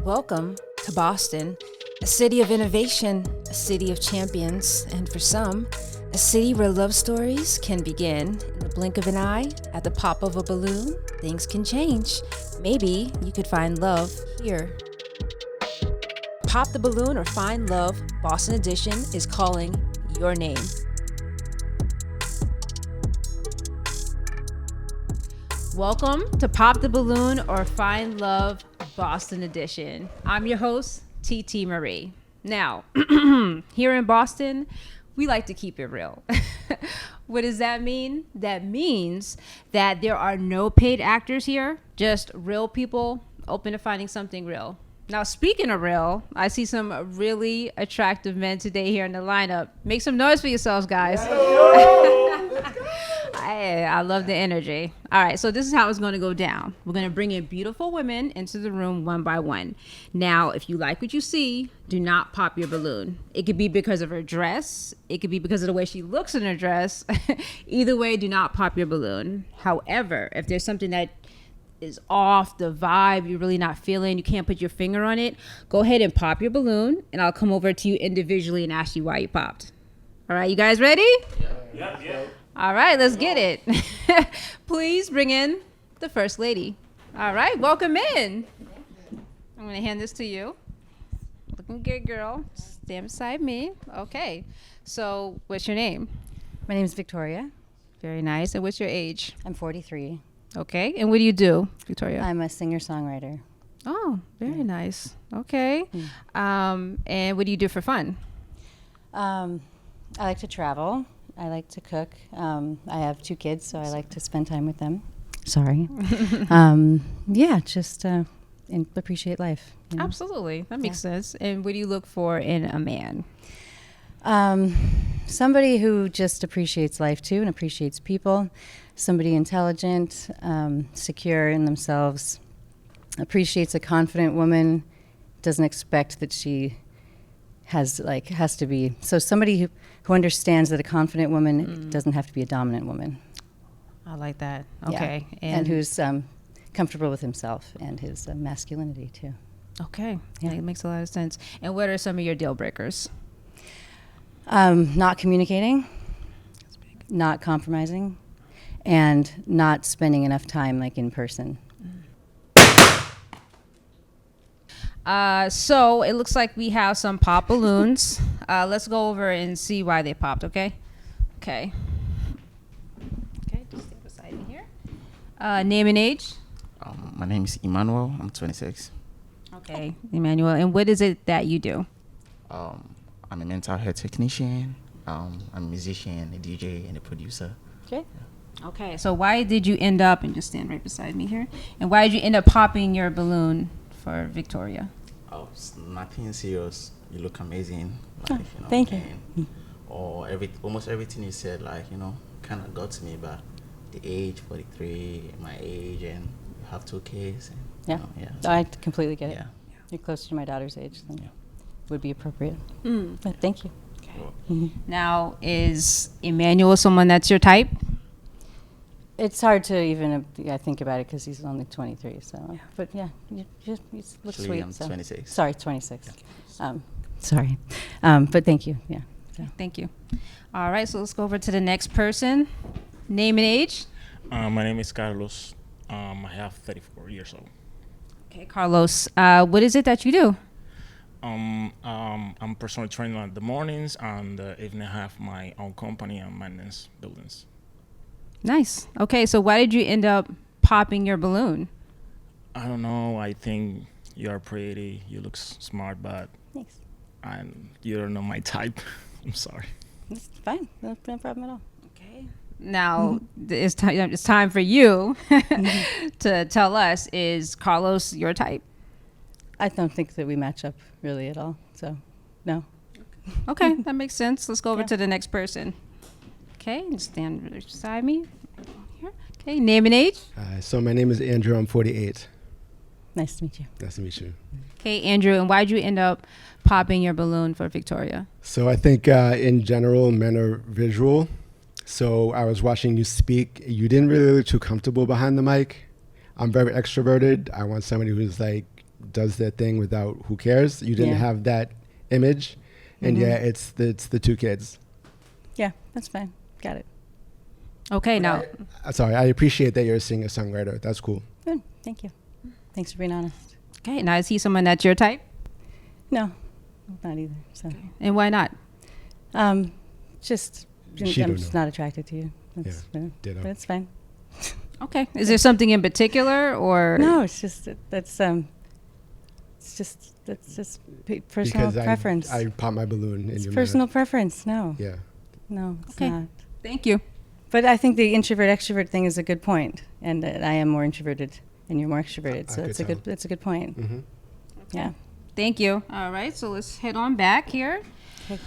Welcome to Boston, a city of innovation, a city of champions, and for some, a city where love stories can begin in the blink of an eye. At the pop of a balloon, things can change. Maybe you could find love here. Pop the Balloon or Find Love, Boston Edition is calling your name. Welcome to Pop the Balloon or Find Love, Boston Edition. I'm your host, TT Marie. Now, here in Boston, we like to keep it real. What does that mean? That means that there are no paid actors here, just real people open to finding something real. Now, speaking of real, I see some really attractive men today here in the lineup. Make some noise for yourselves, guys. I love the energy. All right, so this is how it's going to go down. We're going to bring in beautiful women into the room one by one. Now, if you like what you see, do not pop your balloon. It could be because of her dress. It could be because of the way she looks in her dress. Either way, do not pop your balloon. However, if there's something that is off, the vibe you're really not feeling, you can't put your finger on it, go ahead and pop your balloon, and I'll come over to you individually and ask you why you popped. All right, you guys ready? Yeah. All right, let's get it. Please bring in the first lady. All right, welcome in. I'm going to hand this to you. Looking good, girl. Stand beside me. Okay, so what's your name? My name is Victoria. Very nice. And what's your age? I'm 43. Okay, and what do you do, Victoria? I'm a singer-songwriter. Oh, very nice. Okay. And what do you do for fun? I like to travel. I like to cook. I have 2 kids, so I like to spend time with them. Sorry. Just appreciate life. You know? Absolutely. That makes sense. And what do you look for in a man? Somebody who just appreciates life, too, and appreciates people. Somebody intelligent, secure in themselves, appreciates a confident woman, doesn't expect that she has to be. So somebody who understands that a confident woman doesn't have to be a dominant woman. I like that. Okay. Yeah. And who's comfortable with himself and his masculinity, too. Okay. Yeah, it makes a lot of sense. And what are some of your deal breakers? Not communicating, not compromising, and not spending enough time in person. So it looks like we have some pop balloons. Let's go over and see why they popped, okay? Okay, just stay beside me here. Name and age? My name is Emmanuel. I'm 26. Okay, Emmanuel. And what is it that you do? I'm a mental health technician. I'm a musician, a DJ, and a producer. Okay. Yeah. Okay, so why did you end up, and just stand right beside me here, and why did you end up popping your balloon for Victoria? Oh, it's nothing serious. You look amazing. Thank you. Almost everything you said, kind of got to me. But the age, 43, my age, and you have 2 kids. And, I completely get it. Yeah. You're closer to my daughter's age than would be appropriate. Mm. But thank you. Okay. Mm-hmm. Now, is Emmanuel someone that's your type? It's hard to even think about it because he's only 23. So, but you look Actually, sweet. I'm 26. Sorry, 26. Sorry, but thank you. Yeah. So. Thank you. All right, so let's go over to the next person. Name and age. My name is Carlos. I have 34 years old. Okay, Carlos. What is it that you do? I'm personal trainer in the mornings, and evening I have my own company and maintenance buildings. Nice. Okay, so why did you end up popping your balloon? I don't know. I think you are pretty. You look smart, but Thanks. You don't know my type. I'm sorry. It's fine. No problem at all. Okay. Now it's time for you to tell us: is Carlos your type? I don't think that we match up really at all. So, no. Okay, that makes sense. Let's go over to the next person. Okay, and stand beside me. Here. Okay, name and age. So my name is Andrew. I'm 48. Nice to meet you. Nice to meet you. Okay, Andrew, and why'd you end up popping your balloon for Victoria? So I think in general, men are visual. So I was watching you speak. You didn't really look too comfortable behind the mic. I'm very extroverted. I want somebody who's does their thing without who cares. You didn't Yeah. have that image, and Mhm. yeah, it's the two kids. Yeah, that's fine. Got it. Okay, now Sorry, I appreciate that you're a singer-songwriter. That's cool. Good. Thank you. Thanks for being honest. okay, now is he someone that's your type? No, not either. So, And why not? just She I'm don't just know. not attracted to you. That's, Ditto. but it's fine. Okay. Is there something in particular or No, it's just that's just personal Because preference. I pop my balloon in It's your personal manner. preference. No, Yeah. no, it's Okay. not. Thank you. But I think the introvert extrovert thing is a good point, and I am more introverted, and you're more extroverted. So I it's a could good it's a good point. Mm-hmm. Yeah. Thank you. All right, so let's head on back here. Okay.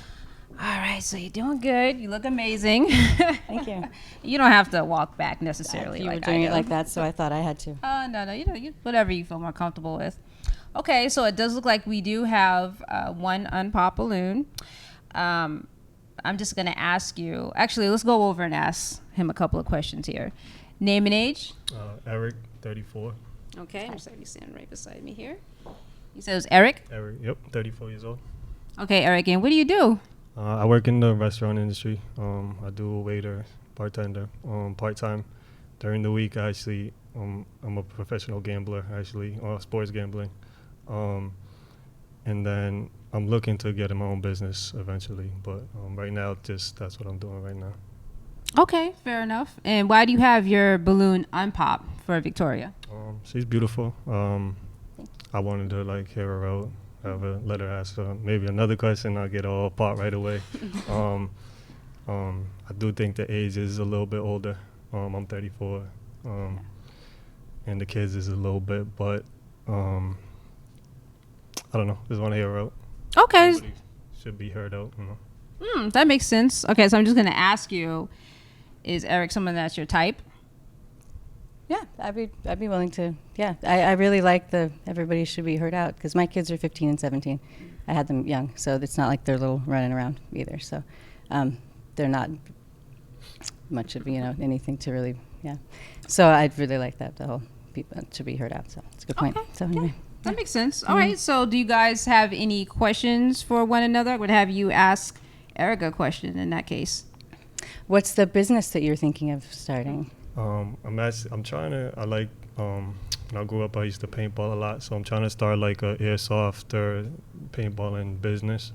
All right, so you're doing good. You look amazing. Thank you. You don't have to walk back necessarily. You like were doing I it do. like that, so I thought I had to. No, whatever you feel more comfortable with. Okay, so it does look like we do have one unpop balloon. I'm just gonna ask you. Actually, let's go over and ask him a couple of questions here. Name and age. Eric, 34. Okay, I'm sorry, he's standing right beside me here. You said it was Eric. Eric, yep, 34 years old. Okay, Eric, and what do you do? I work in the restaurant industry. I do waiter, bartender, part-time. During the week, actually, I'm a professional gambler, actually, sports gambling. And then I'm looking to get in my own business eventually. But right now, just that's what I'm doing right now. Okay, fair enough. And why do you have your balloon unpop for Victoria? She's beautiful. I wanted to hear her out. Let her ask maybe another question. I'll get all apart right away. I do think the age is a little bit older. I'm 34, and the kids is a little bit, but I don't know. Just want to hear her out. Okay, Everybody should be heard out. that makes sense. Okay, so I'm just gonna ask you: is Eric someone that's your type? Yeah, I'd be willing to. Yeah, I really like the everybody should be heard out because my kids are 15 and 17. I had them young, so it's not like they're little running around either. So they're not much of anything to really So I'd really like that the whole people to be heard out. So it's a good point. Okay, So anyway, That makes sense. All right. So, do you guys have any questions for one another? I would have you ask Eric a question in that case. what's the business that you're thinking of starting? I'm trying to. I like. When I grew up, I used to paintball a lot, so I'm trying to start a airsoft or paintballing business.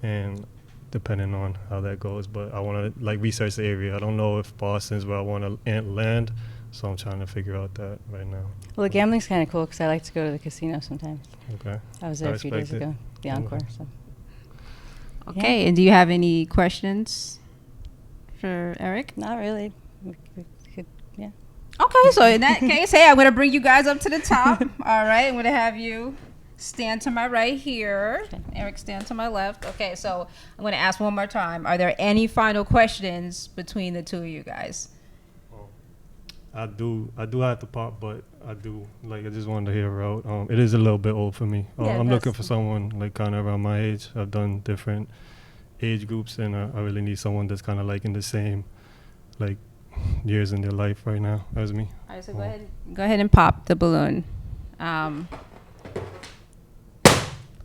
And depending on how that goes, but I want to research the area. I don't know if Boston's where I want to land, so I'm trying to figure out that right now. Well, the gambling's kind of cool because I like to go to the casino sometimes. Okay. I was there I a few days respect it. ago, the Encore. Okay. So Okay. And do you have any questions for Eric? not really. We could, yeah. Okay. So, in that case, hey, I'm going to bring you guys up to the top. All right. I'm going to have you stand to my right here. Okay. Eric, stand to my left. Okay. So, I'm going to ask one more time. Are there any final questions between the two of you guys? I do have to pop, but I just wanted to hear her out. It is a little bit old for me. Yeah, I'm looking that's- for someone kind of around my age. I've done different age groups, and I really need someone that's kind of in the same years in their life right now as me. All right. So, go ahead and pop the balloon.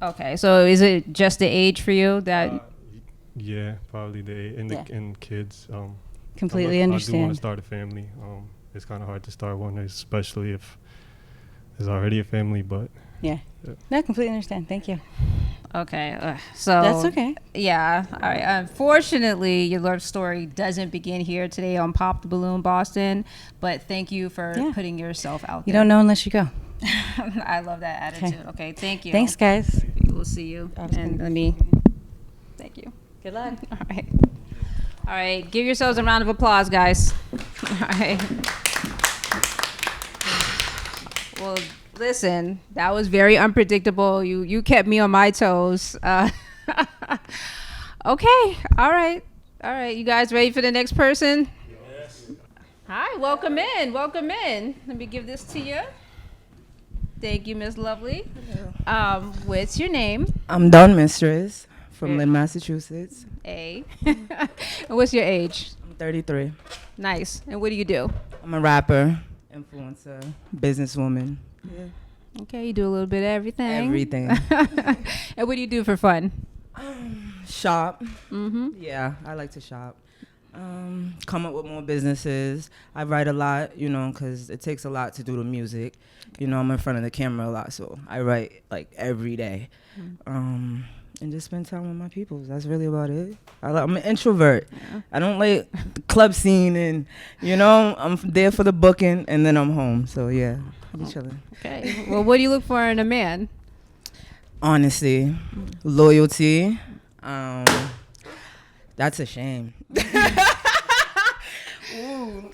Okay. So, is it just the age for you that? Yeah, probably Yeah. and kids. Completely I do want understand. to start a family. It's kind of hard to start one, especially if there's already a family. But Yeah. Yeah. No, I completely understand. Thank you. Okay. So That's okay. Yeah. All right. Unfortunately, your love story doesn't begin here today on Pop the Balloon Boston. But thank you for Yeah. putting yourself out You there. don't know unless you go. I love that attitude. Okay. Thank you. Thanks, guys. We'll see you. I was And gonna- let me. Thank you. Good luck. All right. All right. Give yourselves a round of applause, guys. All right. Well, listen, that was very unpredictable. You kept me on my toes. Okay. All right. You guys ready for the next person? Yes. Hi. Welcome in. Let me give this to you. Thank you, Miss Lovely. What's your name? I'm Dawn Mistress from Very- Lynn, Massachusetts. A. And what's your age? I'm 33. Nice. And what do you do? I'm a rapper, influencer, businesswoman. Yeah. Okay, you do a little bit of everything. Everything. And what do you do for fun? Shop. Mm-hmm. Yeah, I like to shop. Come up with more businesses. I write a lot, you know, because it takes a lot to do the music. You know, I'm in front of the camera a lot, so I write like every day. And just spend time with my people. That's really about it. I'm an introvert. Yeah. I don't like the club scene, and you know, I'm there for the booking, and then I'm home. So yeah, I be chilling. Okay. Well, what do you look for in a man? Honesty, loyalty. That's a shame. Ooh.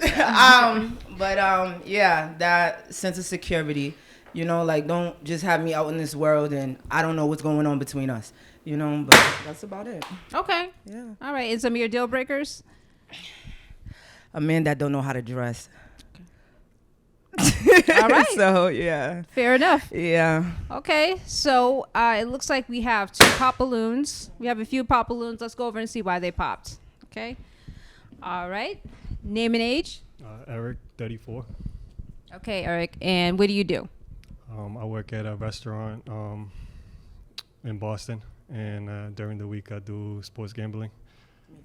Yeah, that sense of security. You know, like, don't just have me out in this world and I don't know what's going on between us. You know, but that's about it. Okay. Yeah. All right. And some of your deal breakers? A man that don't know how to dress. All right. So, yeah. Fair enough. Yeah. Okay. So it looks like we have 2 pop balloons. We have a few pop balloons. Let's go over and see why they popped. Okay. All right. Name and age? Eric, 34. Okay, Eric. And what do you do? I work at a restaurant in Boston, and during the week I do sports gambling. Me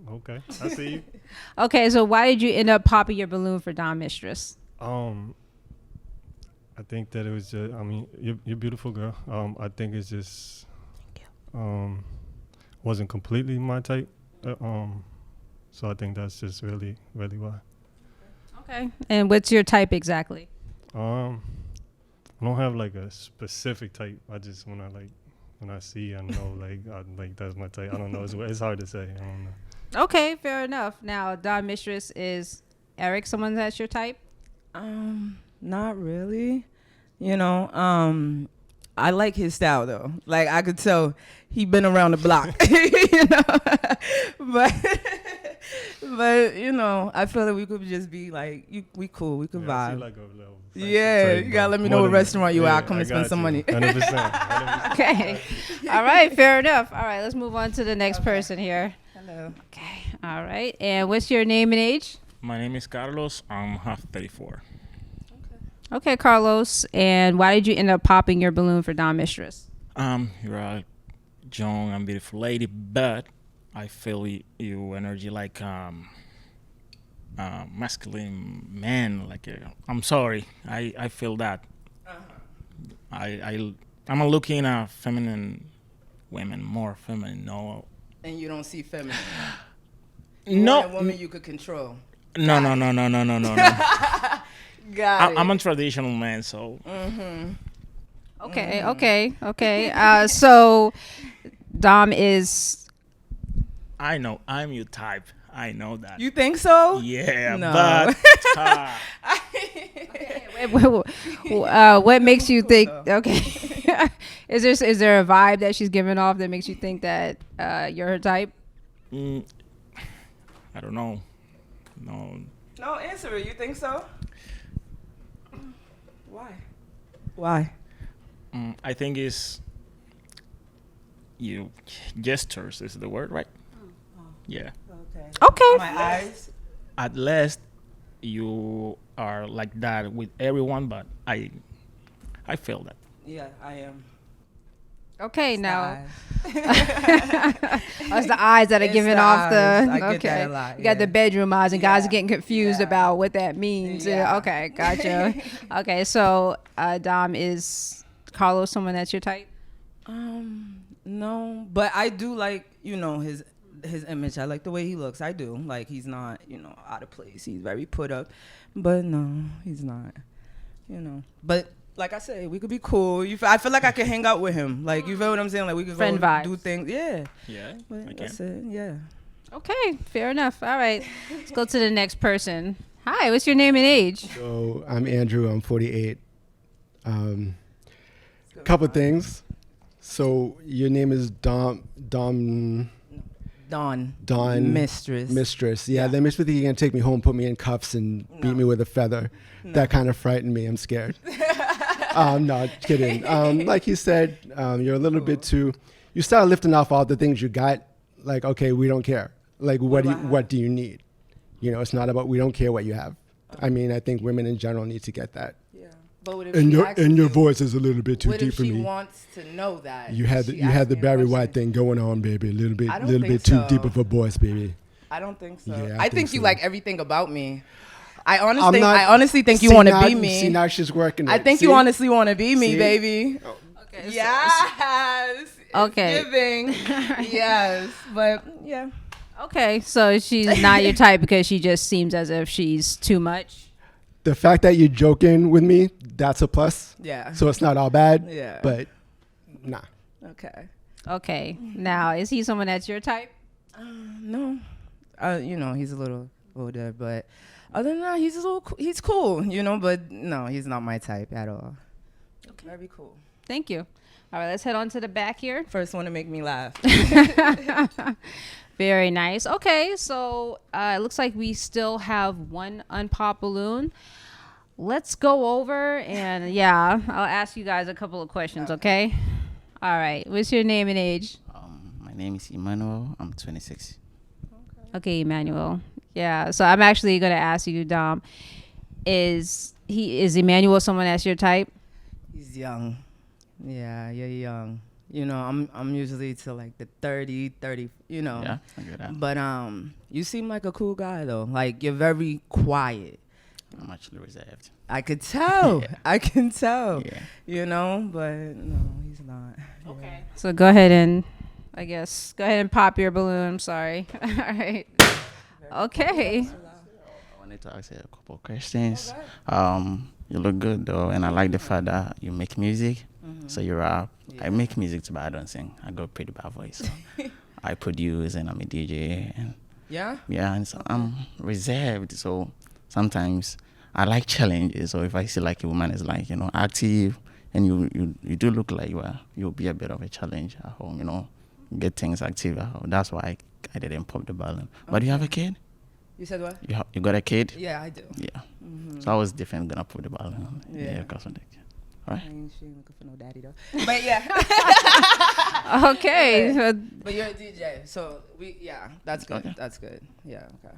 too. Okay, I see you. Okay. So why did you end up popping your balloon for Dom Mistress? I think that it was just, I mean, you're a beautiful girl. I think it's just, wasn't completely my type. So I think that's just really, really why. Okay. And what's your type exactly? I don't have like a specific type. I just when I see, I know like that's my type. I don't know. It's hard to say. I don't know. Okay, fair enough. Now, Dom Mistress, is Eric someone that's your type? Not really. You know, I like his style though. Like I could tell he been around the block. You know, but you know, I feel that we could just be like, we cool, we could I see vibe. like a little Yeah, type, you gotta let me more know what than- restaurant you yeah, at. Come I and spend got some you. money. 100%. Okay. All right, fair enough. All right, let's move on to the next person here. Hello. Okay. All right. And what's your name and age? My name is Carlos. I'm half 34. Okay, Carlos. And why did you end up popping your balloon for Dom Mistress? You're a young and beautiful lady, but I feel you energy like masculine man. Like I'm sorry, I feel that. I'm looking at feminine women, more feminine. No, And you don't see feminine. no, A woman you could control. no. Got I'm a traditional man, so Okay, okay. So Dom is I know I'm your type. I know that. You think so? Yeah, No. but what makes you think? so. Okay, is there a vibe that she's giving off that makes you think that you're her type? I don't know. No, answer it. You think so? Why? I think it's you gestures is the word, right? Yeah. Okay. Okay. My eyes. At least you are like that with everyone, but I feel that. Yeah, I am. Okay, It's the now eyes. it's the eyes that are It's giving the off the. eyes. I get Okay, that a lot, you got the yeah. bedroom eyes, and guys are Yeah. getting confused Yeah. about what that means. Yeah. Okay, gotcha. Okay, so Dom, is Carlos someone that's your type? No, but I do like, you know, his image. I like the way he looks. I do. Like, he's not, you know, out of place. He's very put up. But no, he's not. You know. But like I said, we could be cool. I feel like I could hang out with him. Like, you feel what I'm saying? Like, we could Friend go vibes. do things. Yeah. Yeah. But I that's can. it. Yeah. Okay, fair enough. All right, let's go to the next person. Hi, what's your name and age? So I'm Andrew. I'm 48. Couple things. So your name is Dawn Mistress. Yeah, Yeah. they missed with you. You're gonna take me home, put me in cuffs, and beat me with a feather. That kind of frightened me. I'm scared. No, kidding. Like you said, you're a little bit too. You start lifting off all the things you got. Like, okay, we don't care. Like, what do you need? You know, it's not about we don't care what you have. I mean, I think women in general need to get that. Yeah. But what if And she your asks and your you, voice is a little bit too what deep if for she me. wants to know that? You had She you had asks the me a Barry question. White thing going on, baby. A little bit, I don't little think bit too so. deep of a voice, baby. I don't think so. Yeah, I think you so. like everything about me. I I'm not- honestly think you see, want to now- be me. See, now she's working. I it. think See? you honestly want to be me, See? baby. Okay. Yes. Okay. It's giving. Yes. But yeah. Okay, so she's not your type because she just seems as if she's too much. The fact that you're joking with me, that's a plus. Yeah. So it's not all bad. Yeah. But nah. Okay. Okay, now is he someone that's your type? No. He's a little older, but other than that, he's cool, but no, he's not my type at all. Okay. Very cool. Thank you. All right, let's head on to the back here. First one to make me laugh. Very nice. Okay, so it looks like we still have one unpopped balloon. Let's go over and I'll ask you guys a couple of questions, okay? All right, what's your name and age? My name is Emmanuel. I'm 26. Okay, Emmanuel. Yeah, so I'm actually going to ask you, Dom, is Emmanuel someone that's your type? He's young. Yeah, you're young. I'm usually to like the 30, Yeah, I get that. But you seem like a cool guy though. Like you're very quiet. I'm actually reserved. I could tell. Yeah. I can tell. Yeah. But no, he's not. Okay. So go ahead and pop your balloon. I'm sorry. All right. Okay. I wanted to ask you a couple of questions. You look good though, and I like the fact that you make music. So you rap. Yeah. I make music too, but I don't sing. I got a pretty bad voice. So I produce and I'm a DJ. And and so I'm reserved. So sometimes I like challenges. So if I see like a woman is like, active and you do look like you'll be a bit of a challenge at home, get things active at home. That's why I didn't pop the balloon. But do you have a kid? You said what? You got a kid? Yeah, I do. Yeah. So I was definitely gonna put the balloon. Yeah. Because of the kid. All right. She ain't looking for no daddy though. But yeah. Okay. So, But you're a DJ, so that's good. Okay. That's good. Yeah. Okay.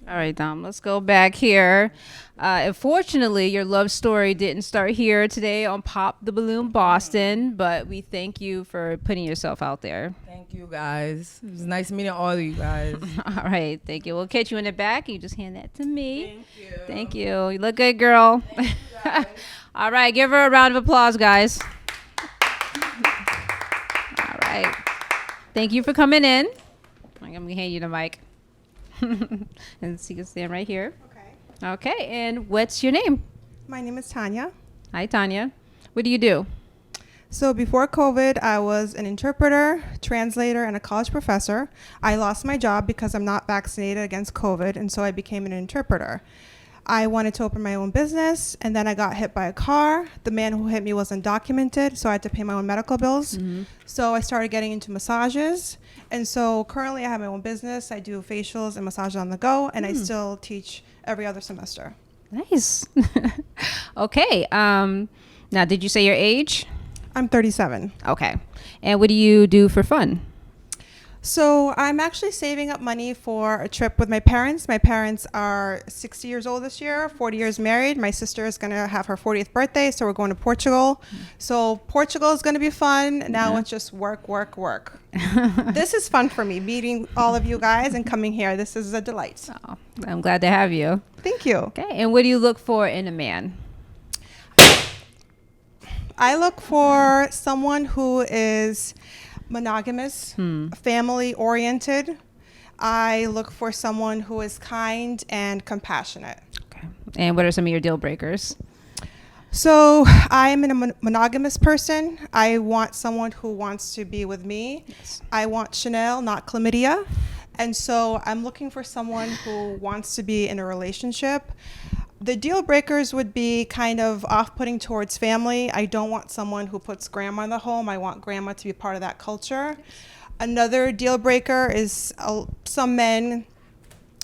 all right, Dom. Let's go back here. Unfortunately, your love story didn't start here today on Pop the Balloon Boston, but we thank you for putting yourself out there. Thank you guys. It was nice meeting all of you guys. All right, thank you. We'll catch you in the back. You just hand that to me. Thank you. Thank you. You look good, girl. Thank you guys. All right, give her a round of applause, guys. All right. Thank you for coming in. I'm going to hand you the mic. And so you can stand right here. Okay. Okay, and what's your name? My name is Tanya. Hi, Tanya. What do you do? So before COVID, I was an interpreter, translator, and a college professor. I lost my job because I'm not vaccinated against COVID, and so I became an interpreter. I wanted to open my own business, and then I got hit by a car. The man who hit me was undocumented, so I had to pay my own medical bills. So I started getting into massages. And so currently I have my own business. I do facials and massage on the go, and I still teach every other semester. Nice. Okay. Now, did you say your age? I'm 37. Okay. And what do you do for fun? So I'm actually saving up money for a trip with my parents. My parents are 60 years old this year, 40 years married. My sister is going to have her 40th birthday, so we're going to Portugal. So Portugal is going to be fun. Now it's just work, work, work. This is fun for me, meeting all of you guys and coming here. This is a delight. Oh, I'm glad to have you. Thank you. Okay. And what do you look for in a man? I look for someone who is monogamous, family oriented. I look for someone who is kind and compassionate. Okay. And what are some of your deal breakers? So I am a monogamous person. I want someone who wants to be with me. Yes. I want Chanel, not chlamydia. And so I'm looking for someone who wants to be in a relationship. The deal breakers would be kind of off-putting towards family. I don't want someone who puts grandma in the home. I want grandma to be part of that culture. Another deal breaker is some men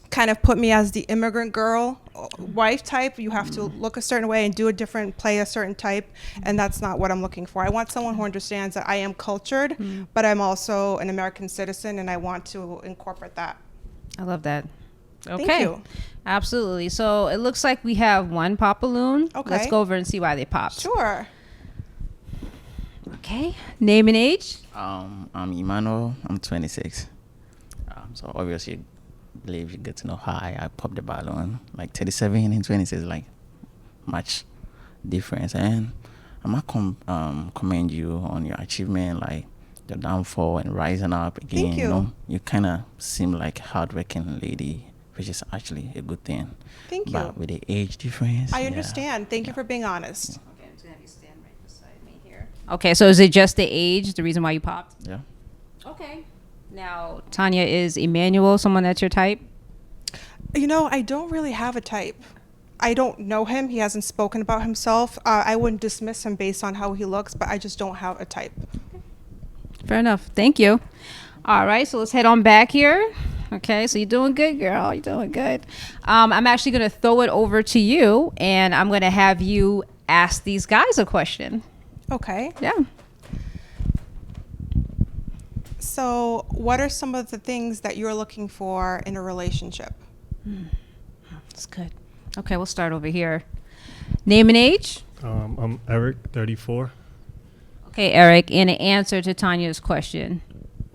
kind of put me as the immigrant girl, wife type. You have to look a certain way and play a certain type, and that's not what I'm looking for. I want someone who understands that I am cultured, but I'm also an American citizen, and I want to incorporate that. I love that. Okay. Thank you. Absolutely. So it looks like we have one pop balloon. Okay. Let's go over and see why they popped. Sure. Okay. Name and age. I'm Emmanuel. I'm 26. So obviously, I believe you get to know how I pop the balloon. Like 37 and 26, like much difference. And I might commend you on your achievement, like the downfall and rising up again. Thank you. You kind of seem like a hardworking lady, which is actually a good thing. Thank you. But with the age difference, I understand. Thank you for being honest. Okay, I'm just gonna have you stand right beside me here. Okay, so is it just the age, the reason why you popped? Yeah. Okay. Now, Tanya, is Emmanuel someone that's your type? You know, I don't really have a type. I don't know him. He hasn't spoken about himself. I wouldn't dismiss him based on how he looks, but I just don't have a type. Fair enough. Thank you. All right, so let's head on back here. Okay, so you're doing good, girl. You're doing good. I'm actually going to throw it over to you, and I'm going to have you ask these guys a question. Okay. Yeah. So, what are some of the things that you're looking for in a relationship? That's good. Okay, we'll start over here. Name and age? I'm Eric, 34. Okay, Eric, in answer to Tanya's question.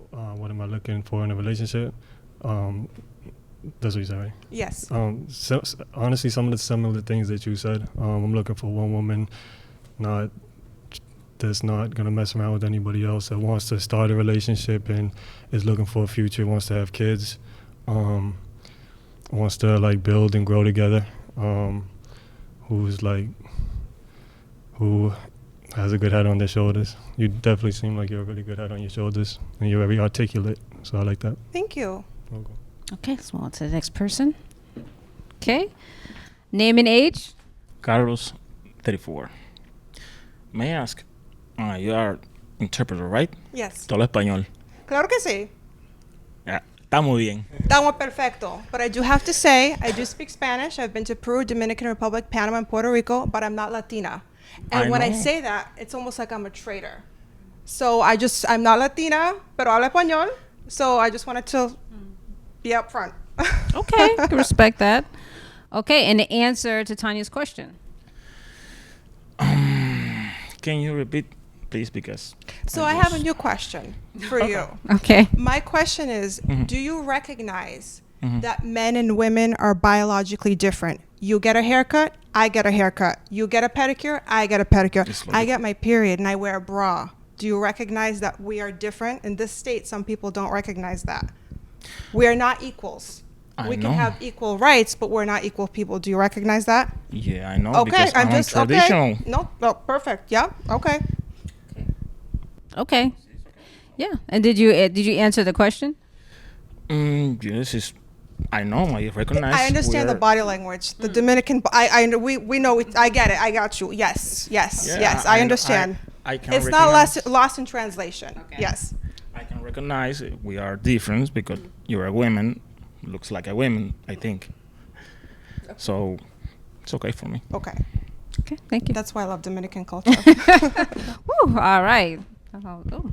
What am I looking for in a relationship? That's what you said, right? Yes. Honestly, some of the similar things that you said. I'm looking for one woman that's not going to mess around with anybody else, that wants to start a relationship and is looking for a future, wants to have kids, wants to like build and grow together, who has a good head on their shoulders. You definitely seem like you're a really good head on your shoulders, and you're very articulate, so I like that. Thank you. Okay. Okay, let's move on to the next person. Okay. Name and age? Carlos, 34. May I ask, you are interpreter, right? Yes. Todo español. Claro que sí. Yeah, está muy bien. Estamos perfecto. But I do have to say, I do speak Spanish. I've been to Peru, Dominican Republic, Panama, and Puerto Rico, but I'm not Latina. And when I say that, it's almost like I'm a traitor. So I'm not Latina, pero hablo español. So I just wanted to be upfront. Okay, I can respect that. Okay, and the answer to Tanya's question. Can you repeat, please, because... So I have a new question for you. Okay. My question is, do you recognize that men and women are biologically different? You get a haircut, I get a haircut. You get a pedicure, I get a pedicure. I get my period and I wear a bra. Do you recognize that we are different? In this state, some people don't recognize that. We are not equals. We can have equal rights, but we're not equal people. Do you recognize that? Yeah, I know. Okay, because I'm just traditional. Okay. No, perfect. Yeah. Okay. Okay. Yeah. And did you answer the question? Yes, I know. I recognize. I understand the body language. The Dominican. We know. I get it. I got you. Yes. I understand. I can. It's not lost in translation. Okay. Yes. I can recognize we are different because you're a woman. Looks like a woman, I think. So it's okay for me. Okay. Okay. Thank you. That's why I love Dominican culture. Woo, all right. Oh.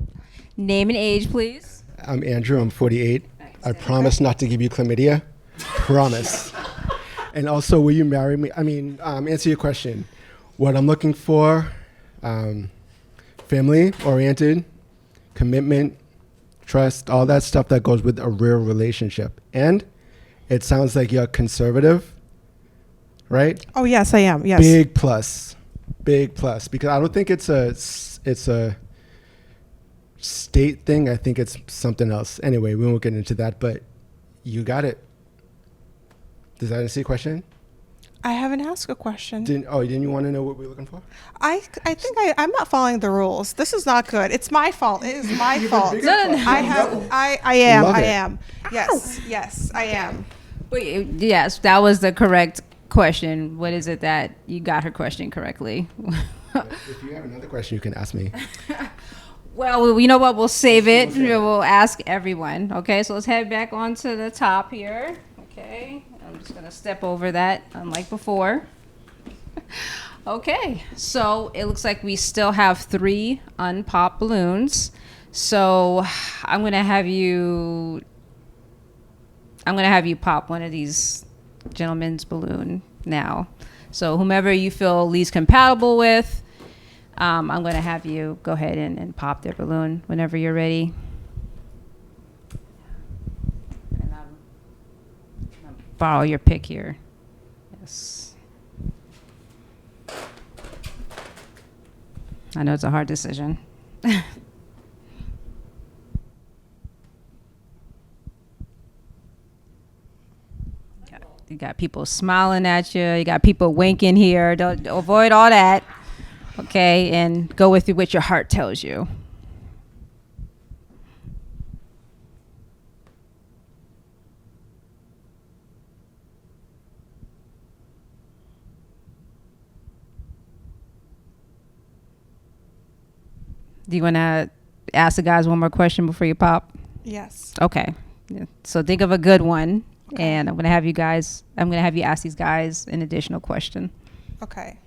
Name and age, please. I'm Andrew. I'm 48. I promise not to give you chlamydia. Promise. And also, will you marry me? I mean, answer your question. What I'm looking for, family-oriented, commitment, trust, all that stuff that goes with a real relationship. And it sounds like you're conservative, right? Oh, yes, I am. Yes. Big plus, because I don't think it's a state thing. I think it's something else. Anyway, we won't get into that, but you got it. Does that answer your question? I haven't asked a question. Didn't you want to know what we're looking for? I think I'm not following the rules. This is not good. It's my fault. It is my fault. I am. Yes, I am. Wait, yes, that was the correct question. What is it that you got her question correctly? If you have another question, you can ask me. Well, you know what? We'll save it. We'll ask everyone. Okay, so let's head back onto the top here. Okay, I'm just going to step over that unlike before. Okay, so it looks like we still have 3 unpopped balloons. So I'm going to have you... I'm going to have you pop one of these gentlemen's balloon now. So whomever you feel least compatible with, I'm going to have you go ahead and pop their balloon whenever you're ready. And I'm borrow your pick here. Yes. I know it's a hard decision. You got people smiling at you. You got people winking here. Don't avoid all that. Okay, and go with what your heart tells you. Do you want to ask the guys one more question before you pop? Yes. Okay. Yeah. So think of a good one. Okay. And I'm going to have you ask these guys an additional question. Okay.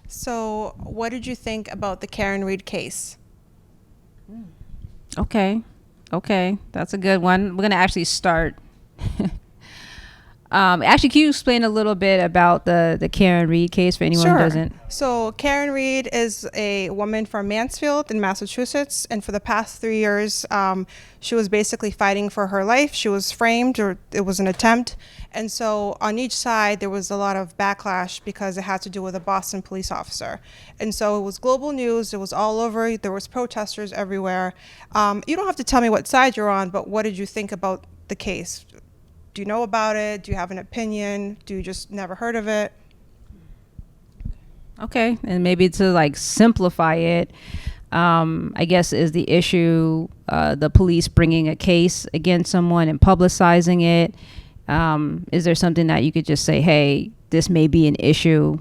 So what did you think about the Karen Reed case? Okay. That's a good one. We're going to actually start. Actually, can you explain a little bit about the Karen Reed case for anyone who doesn't? So Karen Reed is a woman from Mansfield in Massachusetts, and for the past 3 years, she was basically fighting for her life. She was framed, or it was an attempt, and so on each side there was a lot of backlash because it had to do with a Boston police officer, and so it was global news. It was all over. There was protesters everywhere. You don't have to tell me what side you're on, but what did you think about the case? Do you know about it? Do you have an opinion? Do you just never heard of it? Okay, and maybe to like simplify it, I guess is the issue the police bringing a case against someone and publicizing it? Is there something that you could just say, hey, this may be an issue?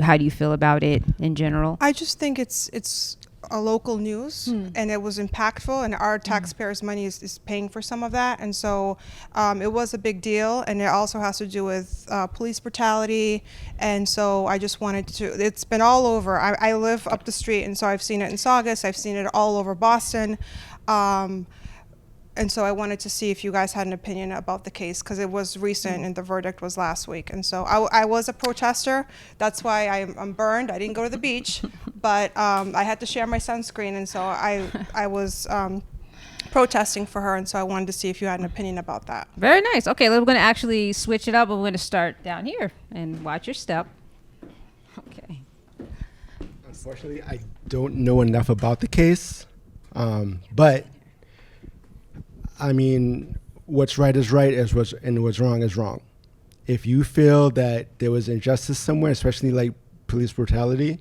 How do you feel about it in general? I just think it's a local news, and it was impactful, and our taxpayers' money is paying for some of that, and so it was a big deal, and it also has to do with police brutality, and so I just wanted to, it's been all over. I live up the street, and so I've seen it in Saugus, I've seen it all over Boston, and so I wanted to see if you guys had an opinion about the case, because it was recent and the verdict was last week. And so I was a protester. That's why I'm burned. I didn't go to the beach, but I had to share my sunscreen. And so I was protesting for her. And so I wanted to see if you had an opinion about that. Very nice. Okay, we're going to actually switch it up. We're going to start down here and watch your step. Okay. Unfortunately, I don't know enough about the case, but I mean, what's right is right, and what's wrong is wrong. If you feel that there was injustice somewhere, especially like police brutality,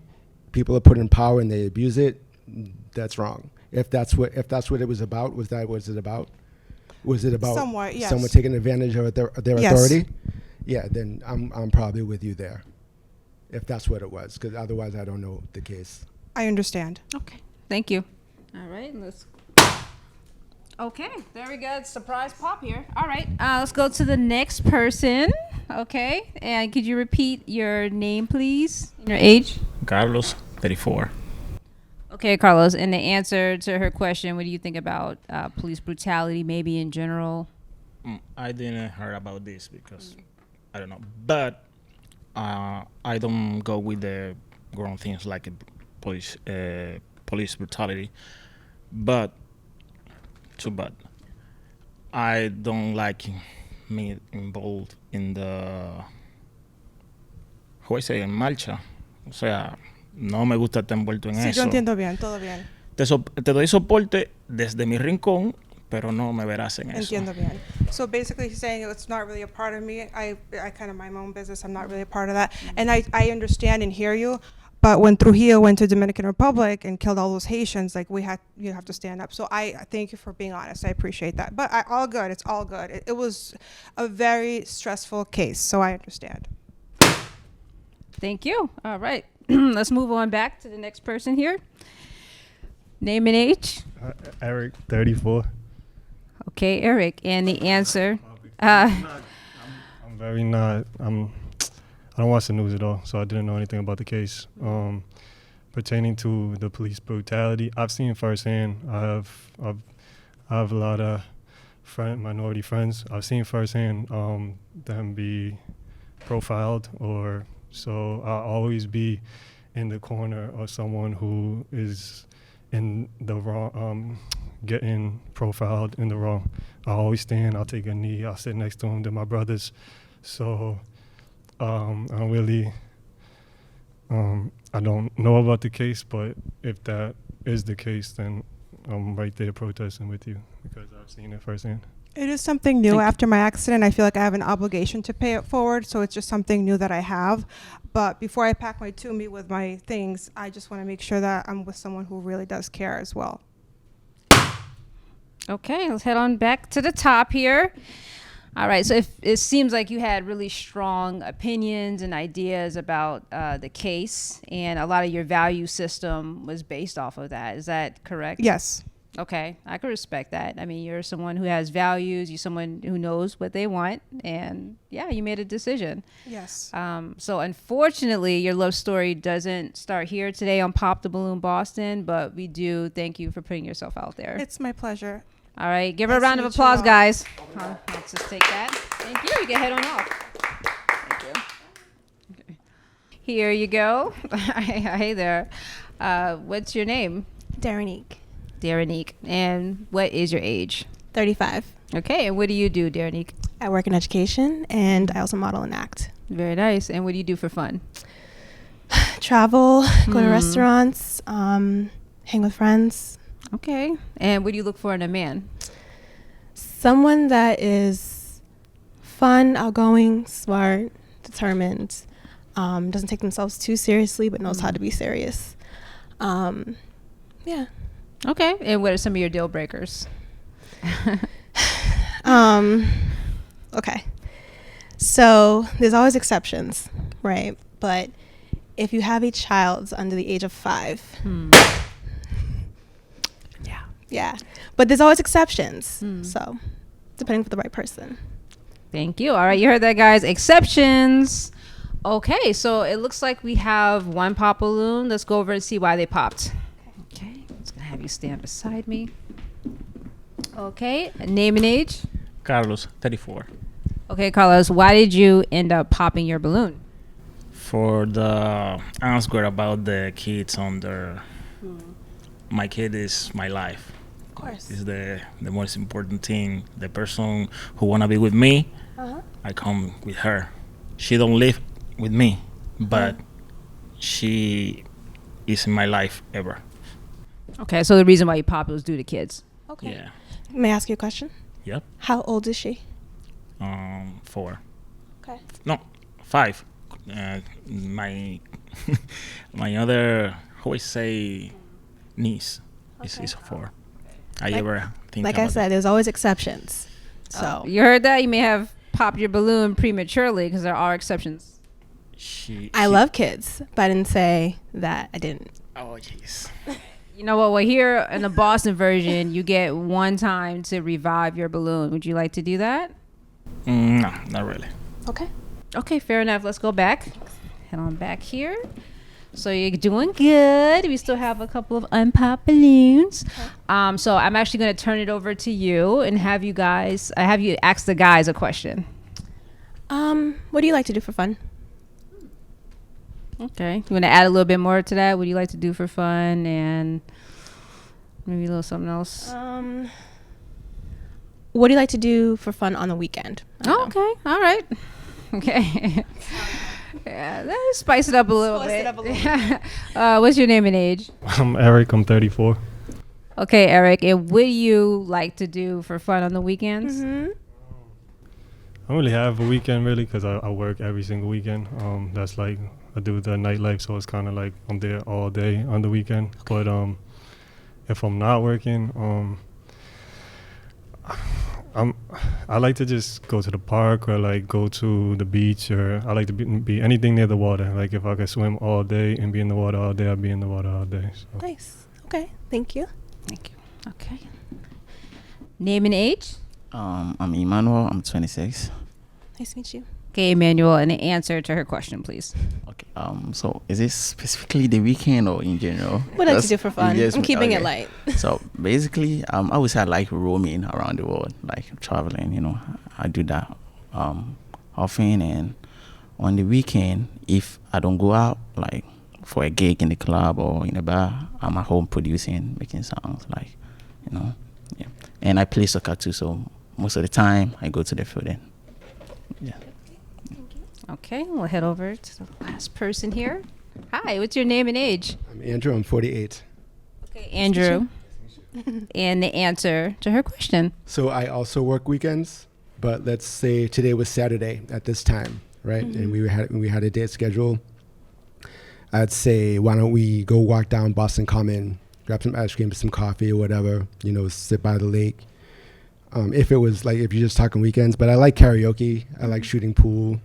people are put in power and they abuse it, that's wrong. If that's what it was about, was it about Somewhat, yes. someone taking advantage of their Yes. authority? Yeah, then I'm probably with you there. If that's what it was, because otherwise I don't know the case. I understand. Okay. Thank you. All right. Okay, very good. Surprise pop here. All right, let's go to the next person. Okay, and could you repeat your name, please, and your age? Carlos, 34. Okay, Carlos, and the answer to her question, what do you think about police brutality, maybe in general? I didn't hear about this because I don't know, but I don't go with the grown things like police brutality, but too bad. I don't like me involved in the, how I say, en marcha. O sea, no me gusta estar envuelto en Sí, eso. yo entiendo bien, todo bien. Te doy soporte desde mi rincón, pero no me verás en eso. Entiendo bien. So basically he's saying it's not really a part of me. I kind of mind my own business. I'm not really a part of that. And I understand and hear you. But when Trujillo went to Dominican Republic and killed all those Haitians, like you have to stand up. So I thank you for being honest. I appreciate that. But all good. It's all good. It was a very stressful case. So I understand. Thank you. All right, let's move on back to the next person here. Name and age. Eric, 34. Okay, Eric, and the answer. I'm very not. I don't watch the news at all, so I didn't know anything about the case. Pertaining to the police brutality, I've seen firsthand. I've I have a lot of minority friends. I've seen firsthand them be profiled, or so I'll always be in the corner of someone who is in the wrong, getting profiled in the wrong. I always stand, I'll take a knee, I'll sit next to them, they're my brothers. So I really, I don't know about the case, but if that is the case, then I'm right there protesting with you because I've seen it firsthand. It is something new. After my accident, I feel like I have an obligation to pay it forward, so it's just something new that I have. But before I pack my Toomey with my things, I just want to make sure that I'm with someone who really does care as well. Okay, let's head on back to the top here. All right, so if it seems like you had really strong opinions and ideas about the case, and a lot of your value system was based off of that. Is that correct? Yes. Okay, I can respect that. I mean, you're someone who has values. You're someone who knows what they want, and yeah, you made a decision. Yes. So unfortunately, your love story doesn't start here today on Pop the Balloon Boston, but we do thank you for putting yourself out there. It's my pleasure. All right, give her a round of applause, guys. Let's just take that. Thank you. You can head on off. Thank you. Okay. Here you go. Hey there. What's your name? Darenique. Darenique. And what is your age? 35. Okay, and what do you do, Darenique? I work in education, and I also model and act. Very nice. And what do you do for fun? Travel, go to restaurants, hang with friends. Okay. And what do you look for in a man? Someone that is fun, outgoing, smart, determined, doesn't take themselves too seriously, but knows how to be serious. Yeah. Okay. And what are some of your deal breakers? Okay. So there's always exceptions, right? But if you have a child under the age of 5, yeah. But there's always exceptions. So depending for the right person. Thank you. All right. You heard that, guys. Exceptions. Okay. So it looks like we have one pop balloon. Let's go over and see why they popped. Okay. I'm just going to have you stand beside me. Okay. Name and age? Carlos, 34. Okay, Carlos. Why did you end up popping your balloon? For the answer about the kids under, my kid is my life. Of course. Is the most important thing. The person who wanna be with me, I come with her. She don't live with me, but she is in my life ever. Okay, so the reason why you popped was due to kids. Okay. Yeah. May I ask you a question? Yep. How old is she? 4. Okay. No, 5. My my other, how I say, niece is 4. I ever think Like about I said, there's always exceptions. So You heard that? You may have popped your balloon prematurely because there are exceptions. I love kids, but I didn't say that I didn't. Oh, jeez. You know what? Well, here in the Boston version, you get one time to revive your balloon. Would you like to do that? No, not really. Okay. Okay, fair enough. Let's go back. Head on back here. So you're doing good. We still have a couple of unpopped balloons. Okay. So I'm actually going to turn it over to you and have you ask the guys a question. What do you like to do for fun? Okay. You want to add a little bit more to that? What do you like to do for fun and maybe a little something else? What do you like to do for fun on the weekend? Oh, okay. All right. Okay. Yeah, let's spice it up a little bit. What's your name and age? I'm Eric. I'm 34. Okay, Eric. And what do you like to do for fun on the weekends? I don't really have a weekend really because I work every single weekend. That's like I do the nightlife, so it's kind of like I'm there all day on the weekend. Okay. But if I'm not working, I like to just go to the park or like go to the beach, or I like to be anything near the water. Like if I could swim all day and be in the water all day, I'd be in the water all day. So. Nice. Okay. Thank you. Thank you. Okay. Name and age? I'm Emmanuel. I'm 26. Nice to meet you. Okay, Emmanuel, and an answer to her question, please. Okay. So is this specifically the weekend or in general? What do you like to do for fun? I'm keeping it light. So Basically, I would say I like roaming around the world, like traveling. I do that often, and on the weekend, if I don't go out, like for a gig in the club or in a bar, I'm at home producing, making songs, yeah. And I play soccer too, so most of the time I go to the field. Yeah. Okay, we'll head over to the last person here. Hi, what's your name and age? I'm Andrew. I'm 48. Okay, Andrew. And the answer to her question. So I also work weekends, but let's say today was Saturday at this time, right? And we had a date schedule. I'd say, why don't we go walk down Boston Common, grab some ice cream, some coffee or whatever, sit by the lake. If it was like, if you're just talking weekends, but I like karaoke. I like shooting pool.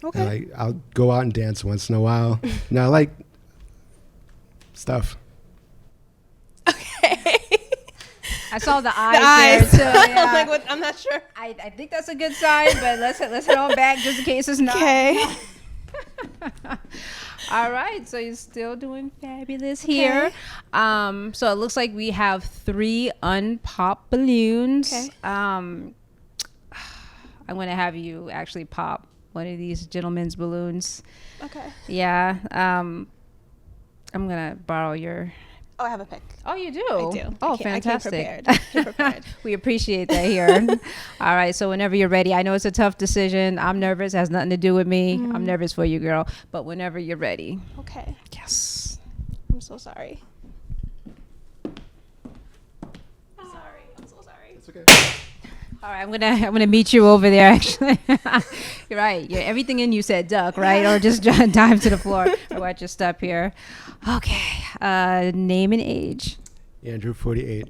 Okay. I'll go out and dance once in a while. I like stuff. Okay. I saw the eyes there too. Yeah. I'm like, what? I'm not sure. I think that's a good sign, but let's head on back just in case it's not. Okay. All right, so you're still doing fabulous here. So it looks like we have 3 unpopped balloons. Okay. I'm going to have you actually pop one of these gentlemen's balloons. Okay. Yeah. I'm going to borrow your... Oh, I have a pick. Oh, you do? I do. Oh, fantastic. fantastic. I came prepared. We appreciate that here. All right. So whenever you're ready, I know it's a tough decision. I'm nervous. It has nothing to do with me. I'm nervous for you, girl. But whenever you're ready. Okay. Yes. I'm so sorry. Sorry. I'm so sorry. It's okay. All right. I'm gonna meet you over there. Actually, you're right. Everything in you said duck, right? Or just dive to the floor. Or watch your step here. Okay. Name and age. Andrew, 48.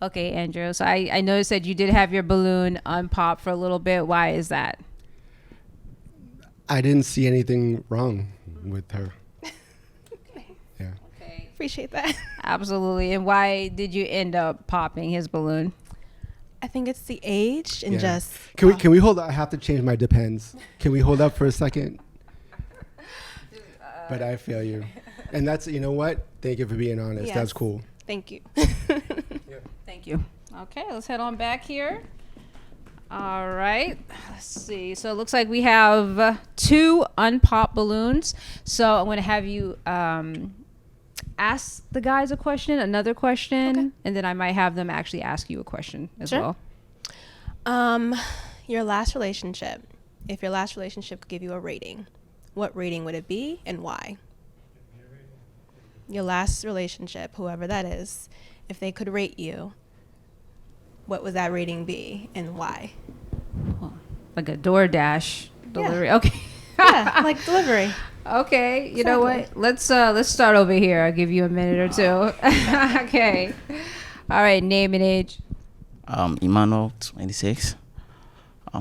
Okay, Andrew. So I noticed that you did have your balloon unpopped for a little bit. Why is that? I didn't see anything wrong with her. Yeah. Okay. Appreciate that. Absolutely. And why did you end up popping his balloon? I think it's the age and Yeah. just. Can we hold up? I have to change my depends. Can we hold up for a second? But I feel you. And that's, you know what? Thank you for being honest. Yes. That's cool. Thank you. Thank you. Okay, let's head on back here. All right. Let's see. So it looks like we have 2 unpopped balloons. So I'm going to have you ask the guys another question, and then I might have them actually ask you a question as Sure. well. Your last relationship. If your last relationship could give you a rating, what rating would it be and why? Your last relationship, whoever that is, if they could rate you, what would that rating be and why? Like a DoorDash delivery. Okay. Yeah, like delivery. Okay, you know what? Let's start over here. I'll give you a minute or two. Okay. All right, name and age. Emmanuel, 26. I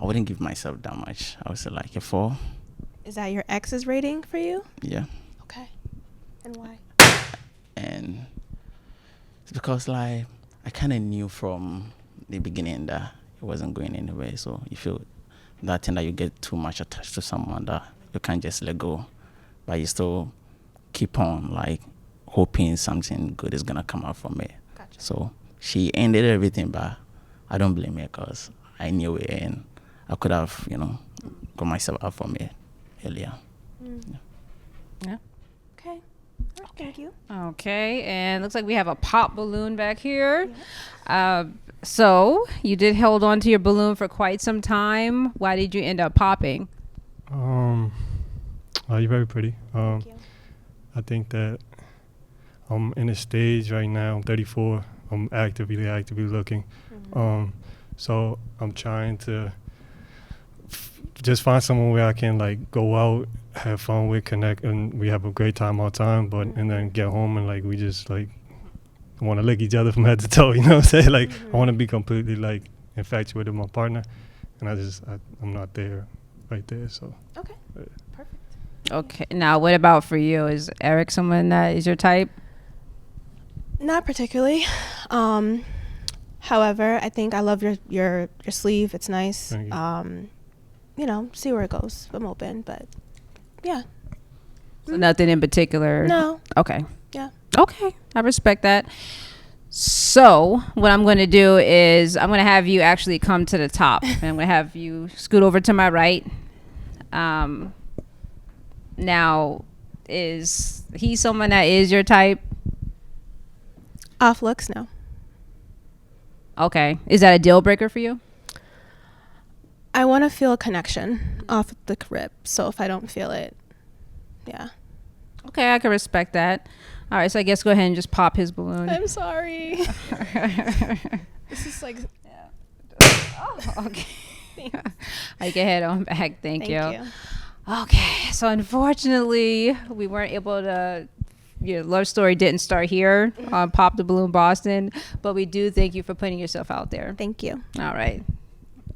wouldn't give myself that much. I would say like a 4. Is that your ex's rating for you? Yeah. Okay. And why? And it's because like I kind of knew from the beginning that it wasn't going anywhere. So you feel that thing that you get too much attached to someone that you can't just let go, but you still keep on like hoping something good is gonna come out from it. Gotcha. So she ended everything, but I don't blame her because I knew it and I could have, got myself out from it earlier. Yeah. Okay. Thank you. Okay, and looks like we have a pop balloon back here. So you did hold on to your balloon for quite some time. Why did you end up popping? You're very pretty. Thank you. I think that I'm in a stage right now. I'm 34. I'm actively looking. So I'm trying to just find someone where I can like go out, have fun with, connect, and we have a great time all the time. But and then get home and like we just like want to lick each other from head to toe. You know what I'm saying? Like I want to be completely like infatuated with my partner, and I'm not there, right there. So Okay. Perfect. Okay, now what about for you? Is Eric someone that is your type? Not particularly. However, I think I love your sleeve. It's nice. Thank you. See where it goes. I'm open, but yeah. So nothing in particular? No. Okay. Yeah. Okay, I respect that. So what I'm going to do is I'm going to have you actually come to the top. And I'm going to have you scoot over to my right. Now, is he someone that is your type? Off looks, no. Okay. Is that a deal breaker for you? I want to feel a connection off the rip. So if I don't feel it, yeah. Okay, I can respect that. All right, so I guess go ahead and just pop his balloon. I'm sorry. This is like... Oh, okay. I can head on back. Thank you. Okay, so unfortunately, we weren't able to... Your love story didn't start here on Pop the Balloon Boston, but we do thank you for putting yourself out there. Thank you. All right.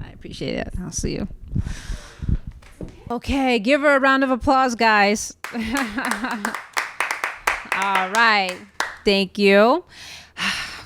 I appreciate it. I'll see you. Okay, give her a round of applause, guys. All right. Thank you.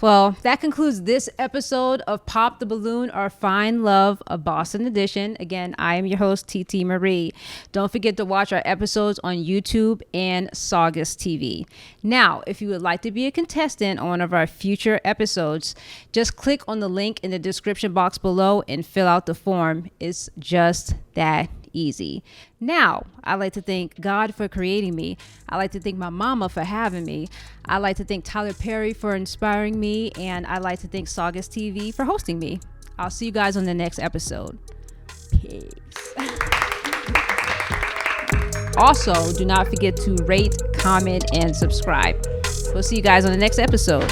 Well, that concludes this episode of Pop the Balloon, our Fine Love of Boston edition. Again, I am your host, TT Marie. Don't forget to watch our episodes on YouTube and Saugus TV. Now, if you would like to be a contestant on one of our future episodes, just click on the link in the description box below and fill out the form. It's just that easy. Now, I like to thank God for creating me. I like to thank my mama for having me. I like to thank Tyler Perry for inspiring me. And I like to thank Saugus TV for hosting me. I'll see you guys on the next episode. Peace. Also, do not forget to rate, comment, and subscribe. We'll see you guys on the next episode.